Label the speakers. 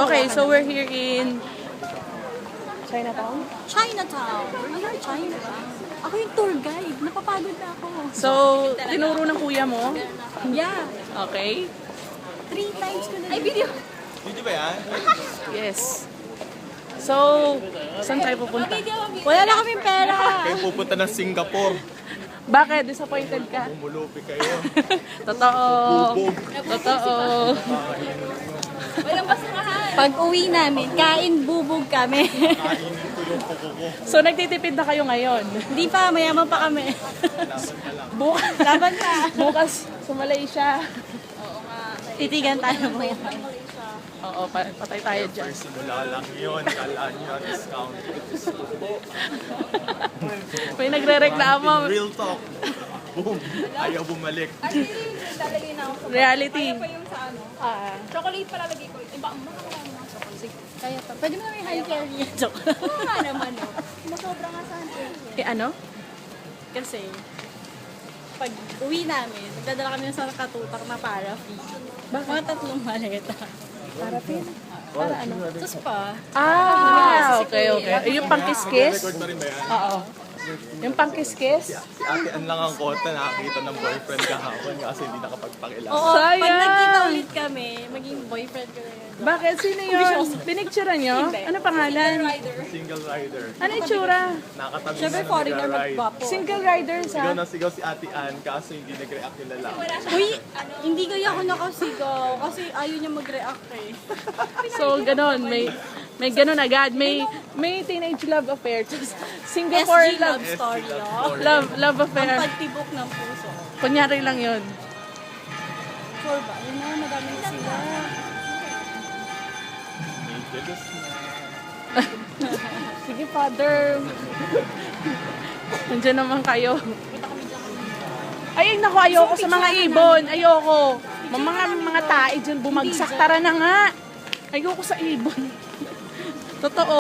Speaker 1: Okay, so we're here in Chinatown.
Speaker 2: Chinatown. We're here in Chinatown. Ako yung tour guide. Napapagod na ako.
Speaker 1: So, tinuro ng kuya mo?
Speaker 2: Yeah.
Speaker 1: Okay.
Speaker 2: 3 times ko na. Ay, video.
Speaker 3: Video ba yan?
Speaker 1: Yes. So, saan tayo pupunta?
Speaker 2: Wala na kaming pera.
Speaker 3: Kayo pupunta ng Singapore.
Speaker 1: Bakit? Disappointed ka?
Speaker 3: Bumulupi kayo.
Speaker 1: Totoo. Totoo.
Speaker 2: Walang basurahan. Pag uwi namin, kain bubog kami.
Speaker 3: Kainin ko yung kuko ko.
Speaker 1: So, nagtitipid na kayo ngayon?
Speaker 2: Hindi pa, mayaman pa kami.
Speaker 1: Bukas.
Speaker 2: Laban na.
Speaker 1: Bukas sa Malaysia.
Speaker 2: Titigan tayo mo.
Speaker 1: Oo, patay tayo dyan.
Speaker 3: First simula lang yun. Kala nyo, discount.
Speaker 1: May nagre-reklamo.
Speaker 3: Real talk. Boom. Ayaw bumalik.
Speaker 4: Actually, lalagay na ako sa
Speaker 1: Reality.
Speaker 4: pa yung sa ano. Chocolate pa lalagay ko. Iba, ang baka wala naman chocolate. Sige.
Speaker 2: Kaya pa. Pwede mo namin high carry yan. Joke.
Speaker 4: Nga naman, no? Masobra nga sa akin.
Speaker 1: Eh, ano?
Speaker 2: Kasi, pag uwi namin, nagdadala kami sa katutak na paraffin. Mga 3 maleta.
Speaker 1: Parapin? Para ano?
Speaker 2: Tapos pa,
Speaker 1: Okay, okay. Eh, yung pangkiskis?
Speaker 3: Record pa rin ba yan?
Speaker 1: Oo. Yung pangkiskis?
Speaker 3: Si Ate Ann lang ang kota nakakita ng boyfriend kahapon kasi hindi nakapagpakilala.
Speaker 2: oo,
Speaker 1: Sayang.
Speaker 2: pag nagkita ulit kami, maging boyfriend ko na yun.
Speaker 1: Bakit? Sino yun? Pinicturean nyo? Ano pangalan?
Speaker 3: Single rider.
Speaker 1: Ano itsura?
Speaker 3: Nakatabi
Speaker 2: Siyempre,
Speaker 3: na
Speaker 2: foreigner,
Speaker 3: nag-ride.
Speaker 2: magwapo.
Speaker 1: Single riders,
Speaker 3: Sigaw
Speaker 1: ha?
Speaker 3: na sigaw si Ate Ann kaso hindi nag-react yung lalaki.
Speaker 2: Uy, hindi kaya ako nakasigaw kasi ayaw niya mag-react eh.
Speaker 1: So, ganon. May ganon agad. May teenage love affair. Singapore
Speaker 2: SG
Speaker 1: love.
Speaker 2: love story, oh.
Speaker 1: Love
Speaker 2: Ang
Speaker 1: affair.
Speaker 2: pagtibok ng puso.
Speaker 1: Kunyari lang yun.
Speaker 2: Sure ba? Yun na, madami na sila.
Speaker 3: Jealous na.
Speaker 1: Sige, father. Nandiyan naman kayo. Ay, naku, ayoko sa mga ibon. Ayoko. Mga tae dyan bumagsak. Tara na nga. Ayoko sa ibon. Totoo.